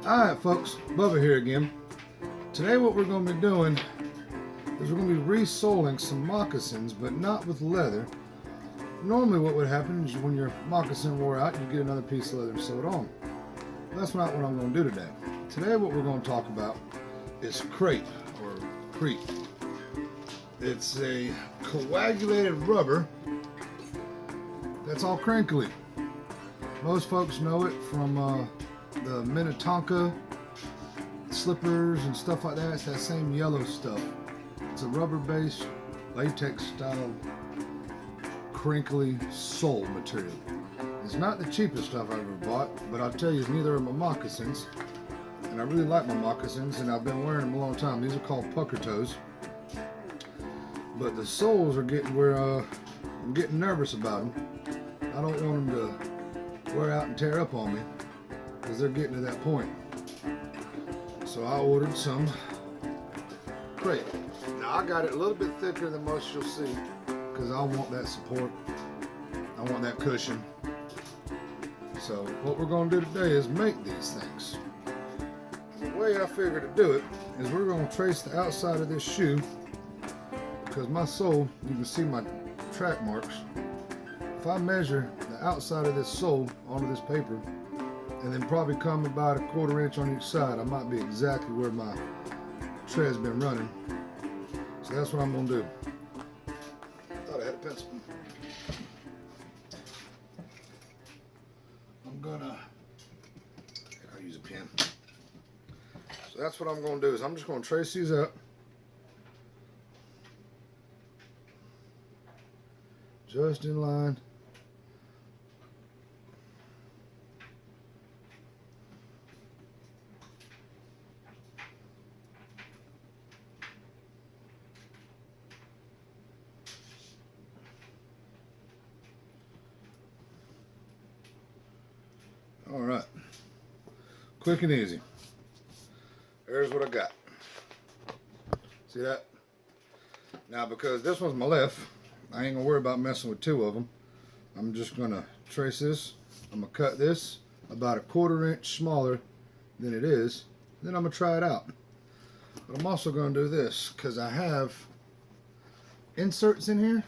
Alright folks, Bubba here again. Today what we're going to be doing is we're going to be resoling some moccasins, but not with leather. Normally what would happen is when your moccasin wore out, you get another piece of leather and sew it on. That's not what I'm going to do today. Today what we're going to talk about is crepe, or crepe. It's a coagulated rubber that's all crinkly. Most folks know it from the Minnetonka slippers and stuff like that. It's that same yellow stuff. It's a rubber-based, latex-style, crinkly sole material. It's not the cheapest stuff I've ever bought, but I'll tell you, neither are my moccasins. And I really like my moccasins, and I've been wearing them a long time. These are called pucker toes. But the soles are getting where I'm getting nervous about them. I don't want them to wear out and tear up on me, because they're getting to that point. So I ordered some crepe. Now I got it a little bit thicker than most you'll see, because I want that support. I want that cushion. So what we're going to do today is make these things. The way I figured to do it is we're going to trace the outside of this shoe, because my sole, you can see my track marks. If I measure the outside of this sole onto this paper, and then probably come about 1/4 inch on each side, I might be exactly where my tread's been running. So that's what I'm going to do. Thought I had a pencil. I'll use a pen. So that's what I'm going to do, is I'm just going to trace these up. Just in line. All right, quick and easy. There's what I got. See that? Now, because this one's my left, I ain't gonna worry about messing with two of them. I'm just gonna trace this. I'm gonna cut this about 1/4 inch smaller than it is. Then I'm gonna try it out. But I'm also gonna do this because I have inserts in here.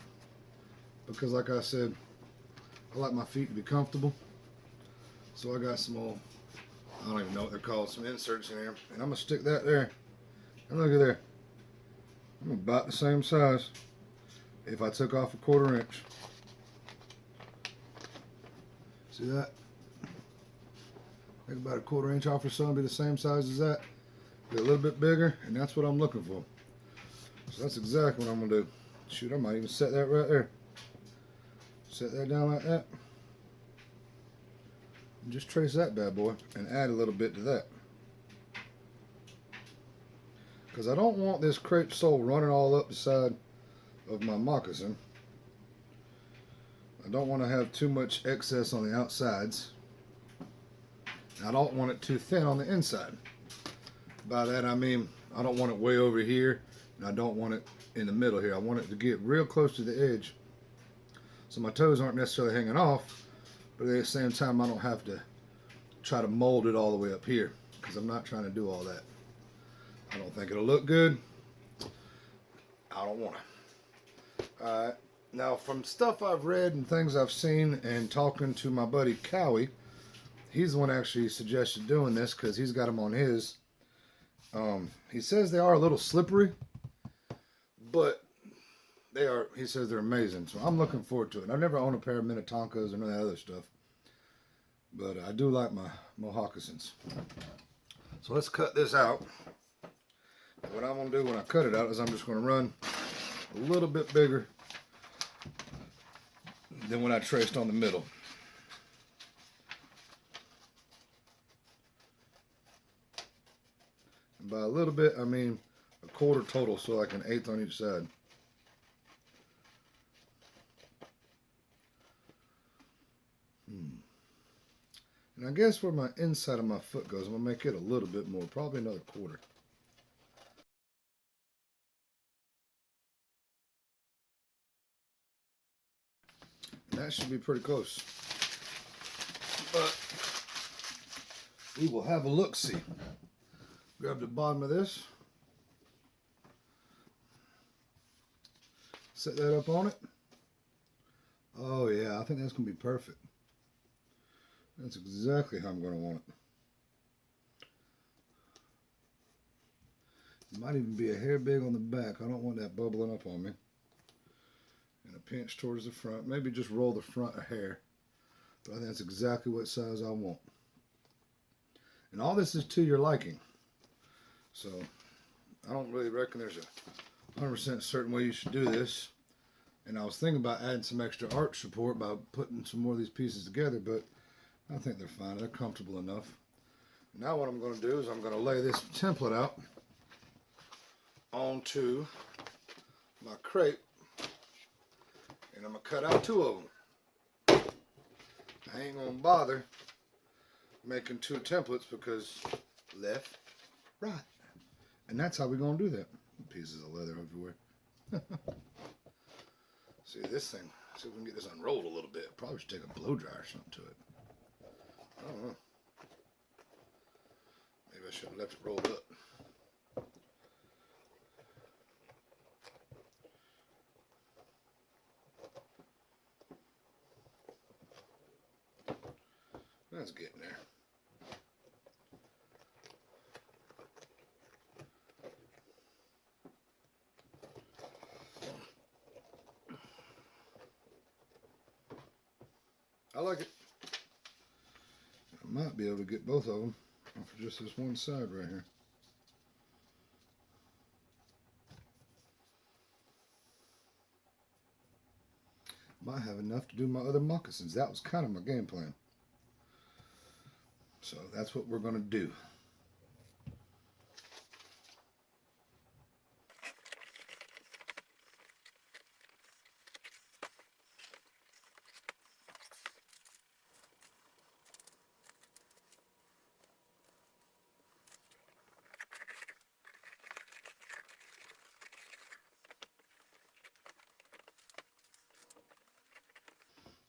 Because like I said, I like my feet to be comfortable. So I got some old, I don't even know what they're called, some inserts in here. And I'm gonna stick that there. And look at there. I'm about the same size if I took off 1/4 inch. See that? Take about 1/4 inch off or so and be the same size as that. Get a little bit bigger, and that's what I'm looking for. So that's exactly what I'm gonna do. Shoot, I might even set that right there. Set that down like that. And just trace that bad boy and add a little bit to that. Because I don't want this crepe sole running all up the side of my moccasin. I don't want to have too much excess on the outsides. I don't want it too thin on the inside. By that I mean I don't want it way over here, and I don't want it in the middle here. I want it to get real close to the edge, so my toes aren't necessarily hanging off, but at the same time I don't have to try to mold it all the way up here, because I'm not trying to do all that. I don't think it'll look good. I don't want to. Alright, now from stuff I've read and things I've seen and talking to my buddy Cowie, he's the one actually suggested doing this because he's got them on his. He says they are a little slippery, but they are, he says they're amazing. So I'm looking forward to it. I've never owned a pair of Minnetonkas or none of that other stuff, but I do like my moccasins. So let's cut this out. What I'm going to do when I cut it out is I'm just going to run a little bit bigger than when I traced on the middle. And by a little bit, I mean 1/4 total, so like 1/8 on each side. And I guess where my inside of my foot goes, I'm going to make it a little bit more, probably another 1/4. That should be pretty close. But we will have a look-see. Grab the bottom of this. Set that up on it. Oh yeah, I think that's going to be perfect. That's exactly how I'm going to want it. It might even be a hair big on the back. I don't want that bubbling up on me. And a pinch towards the front. Maybe just roll the front a hair. But I think that's exactly what size I want. And all this is to your liking. So I don't really reckon there's a 100% certain way you should do this. And I was thinking about adding some extra arch support by putting some more of these pieces together, but I think they're fine. They're comfortable enough. Now what I'm going to do is I'm going to lay this template out onto my crepe, and I'm going to cut out 2 of them. I ain't going to bother making 2 templates because left, right. And that's how we're going to do that. Pieces of leather everywhere. See this thing, see if we can get this unrolled a little bit. Probably should take a blow dryer or something to it. I don't know. Maybe I should have left it rolled up. That's getting there. I like it. I might be able to get both of them off of just this one side right here. Might have enough to do my other moccasins. That was kind of my game plan. So that's what we're going to do.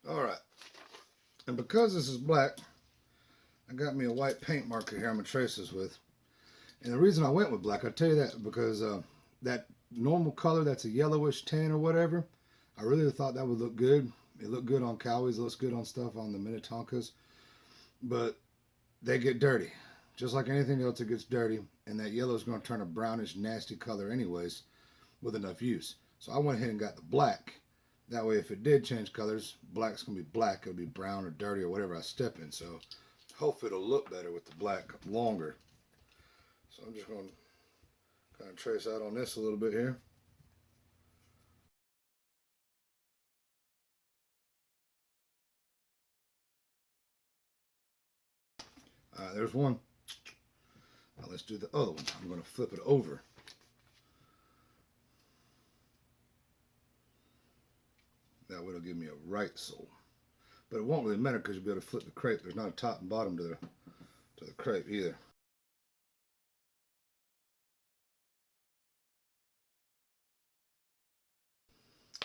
Alright, and because this is black, I got me a white paint marker here I'm going to trace this with. And the reason I went with black, I'll tell you that, because that normal color that's a yellowish tan or whatever, I really thought that would look good. It looked good on cowies, looks good on stuff on the Minnetonkas, but they get dirty. Just like anything else, it gets dirty, and that yellow is going to turn a brownish, nasty color anyways with enough use. So I went ahead and got the black. That way, if it did change colors, black's going to be black. It'll be brown or dirty or whatever I step in. So hopefully it'll look better with the black longer. So I'm just going to kind of trace out on this a little bit here. All right, there's one. Now let's do the other one. I'm going to flip it over. That way it'll give me a right sole. But it won't really matter because you'll be able to flip the crepe. There's not a top and bottom to the crepe either.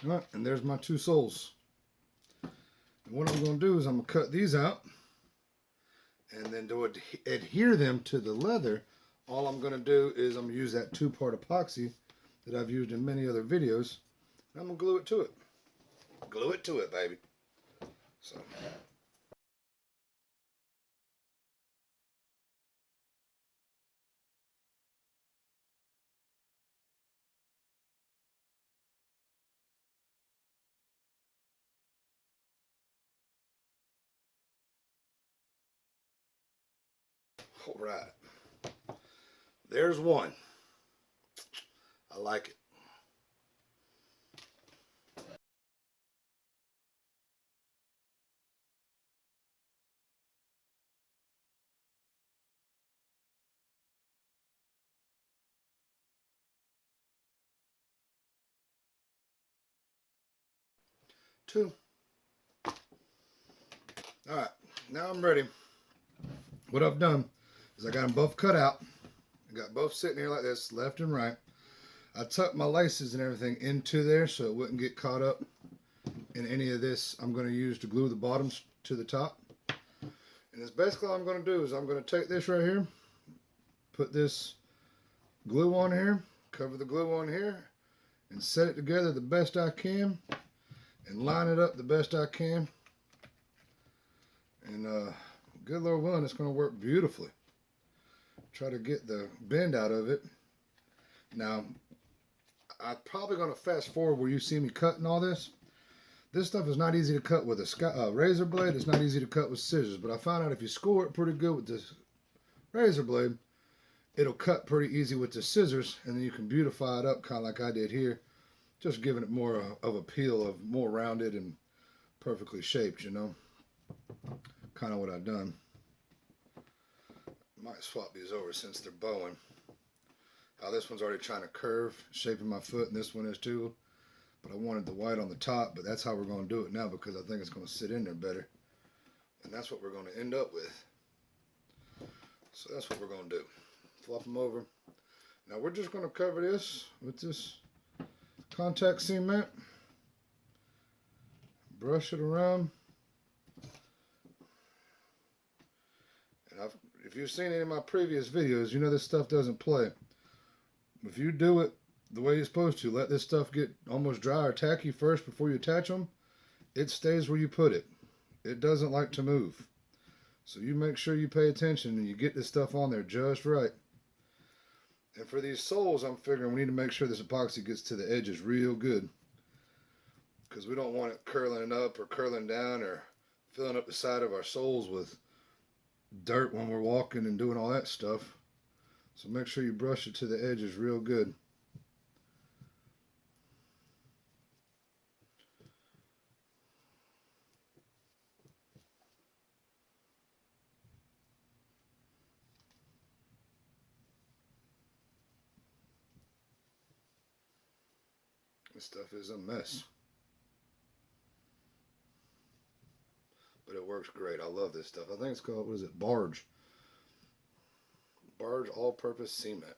All right, and there's my 2 soles. And what I'm going to do is I'm going to cut these out. And then to adhere them to the leather, all I'm going to do is I'm going to use that 2-part epoxy that I've used in many other videos. And I'm going to glue it to it. Glue it to it, baby. So. All right. There's one. I like it. Two. All right, now I'm ready. What I've done is I got them both cut out. I got both sitting here like this, left and right. I tucked my laces and everything into there so it wouldn't get caught up in any of this I'm going to use to glue the bottoms to the top. And it's basically all I'm going to do is I'm going to take this right here, put this glue on here, cover the glue on here, and set it together the best I can, and line it up the best I can. And good Lord willing, it's going to work beautifully. Try to get the bend out of it. Now, I'm probably going to fast forward where you see me cutting all this. This stuff is not easy to cut with a razor blade. It's not easy to cut with scissors. But I found out if you score it pretty good with this razor blade, it'll cut pretty easy with the scissors. And then you can beautify it up kind of like I did here. Just giving it more of a peel, of more rounded and perfectly shaped, you know. Kind of what I've done. Might swap these over since they're bowing. How this one's already trying to curve, shaping my foot, and this one is too. But I wanted the white on the top, but that's how we're going to do it now because I think it's going to sit in there better. And that's what we're going to end up with. So that's what we're going to do. Flop them over. Now we're just going to cover this with this contact cement. Brush it around. And if you've seen any of my previous videos, you know this stuff doesn't play. If you do it the way you're supposed to, let this stuff get almost dry or tacky first before you attach them, it stays where you put it. It doesn't like to move. So you make sure you pay attention and you get this stuff on there just right. And for these soles, I'm figuring we need to make sure this epoxy gets to the edges real good. Because we don't want it curling up or curling down or filling up the side of our soles with dirt when we're walking and doing all that stuff. So make sure you brush it to the edges real good. This stuff is a mess. But it works great. I love this stuff. I think it's called, what is it, Barge. Barge all-purpose cement.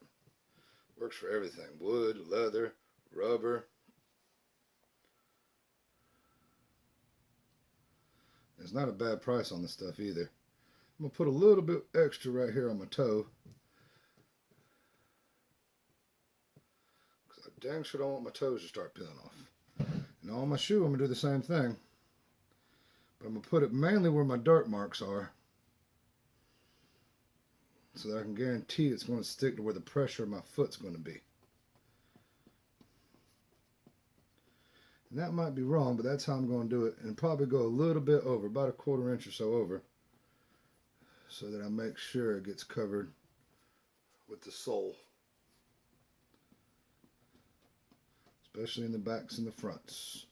Works for everything. Wood, leather, rubber. It's not a bad price on this stuff either. I'm going to put a little bit extra right here on my toe. Because I dang sure don't want my toes to start peeling off. And on my shoe, I'm going to do the same thing. But I'm going to put it mainly where my dirt marks are. So that I can guarantee it's going to stick to where the pressure of my foot's going to be. And that might be wrong, but that's how I'm going to do it. And probably go a little bit over, about a 1/4 inch or so over. So that I make sure it gets covered with the sole. Especially in the backs and the fronts.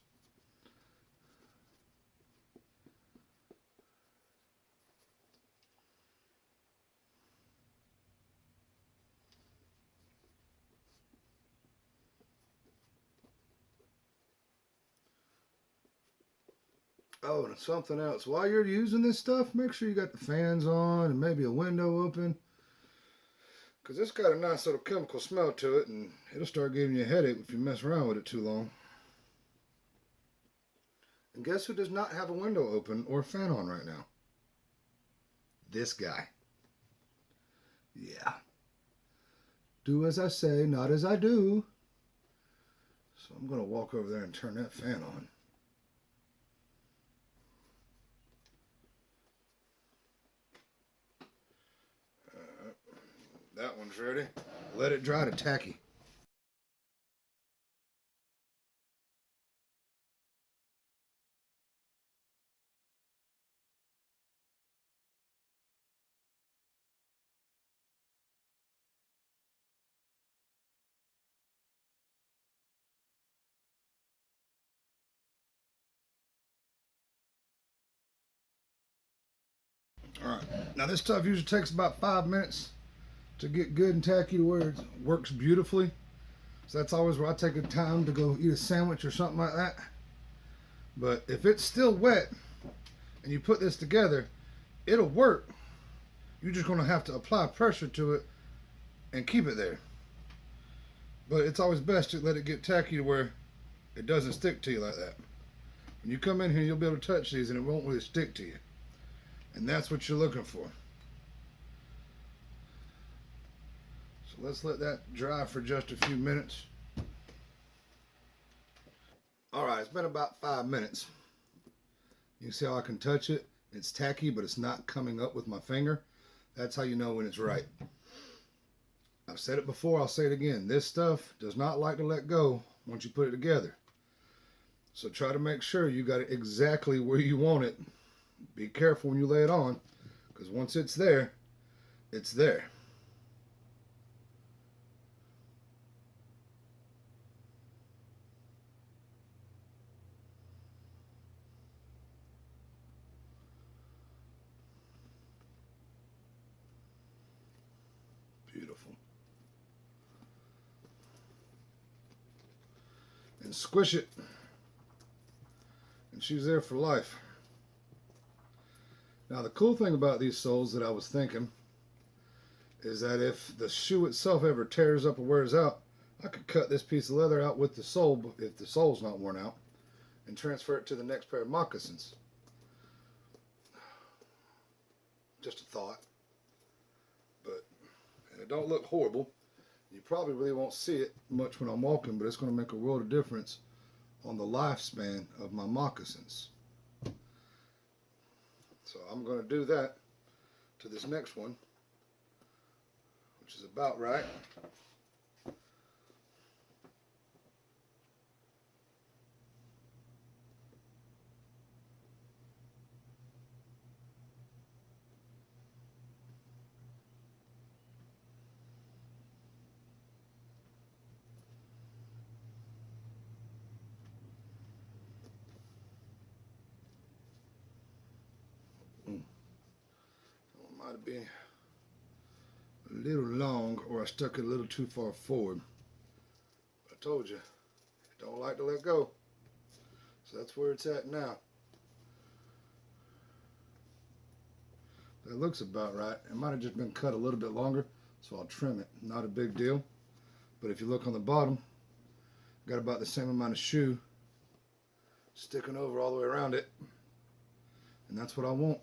Oh, and something else. While you're using this stuff, make sure you got the fans on and maybe a window open. Because it's got a nice little chemical smell to it, and it'll start giving you a headache if you mess around with it too long. And guess who does not have a window open or a fan on right now? This guy. Yeah. Do as I say, not as I do. So I'm going to walk over there and turn that fan on. That one's ready. Let it dry to tacky. Alright, now this stuff usually takes about 5 minutes to get good and tacky to where it works beautifully. So that's always where I take the time to go eat a sandwich or something like that. But if it's still wet and you put this together, it'll work. You're just going to have to apply pressure to it and keep it there. But it's always best to let it get tacky to where it doesn't stick to you like that. When you come in here, you'll be able to touch these and it won't really stick to you. And that's what you're looking for. So let's let that dry for just a few minutes. Alright, it's been about 5 minutes. You can see how I can touch it. It's tacky, but it's not coming up with my finger. That's how you know when it's right. I've said it before, I'll say it again. This stuff does not like to let go once you put it together. So try to make sure you got it exactly where you want it. Be careful when you lay it on, because once it's there, it's there. Beautiful. And squish it. And she's there for life. Now the cool thing about these soles that I was thinking is that if the shoe itself ever tears up or wears out, I could cut this piece of leather out with the sole if the sole's not worn out and transfer it to the next pair of moccasins. Just a thought. But it don't look horrible. You probably really won't see it much when I'm walking, but it's going to make a world of difference on the lifespan of my moccasins. So I'm going to do that to this next one, which is about right. Might be a little long, or I stuck it a little too far forward. I told you, it don't like to let go. So that's where it's at now. That looks about right. It might have just been cut a little bit longer, so I'll trim it. Not a big deal. But if you look on the bottom, got about the same amount of shoe sticking over all the way around it. And that's what I want.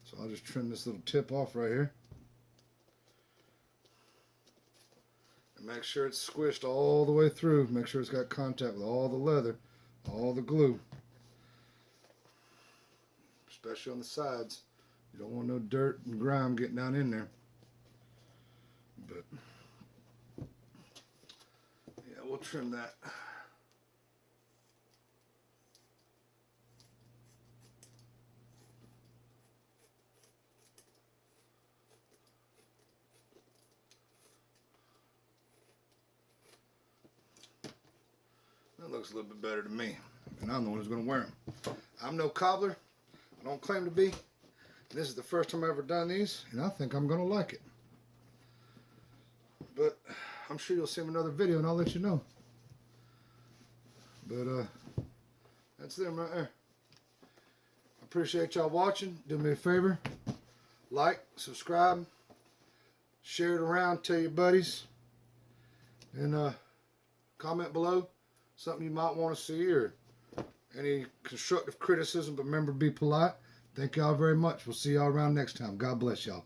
So I'll just trim this little tip off right here. And make sure it's squished all the way through. Make sure it's got contact with all the leather, all the glue. Especially on the sides. You don't want no dirt and grime getting down in there. But yeah, we'll trim that. That looks a little bit better to me, and I'm the one who's going to wear them. I'm no cobbler. I don't claim to be. This is the first time I've ever done these, and I think I'm going to like it. But I'm sure you'll see another video, and I'll let you know. But that's them right there. I appreciate y'all watching. Do me a favor. Like, subscribe, share it around, tell your buddies, and comment below something you might want to see or any constructive criticism, but remember, be polite. Thank y'all very much. We'll see y'all around next time. God bless y'all.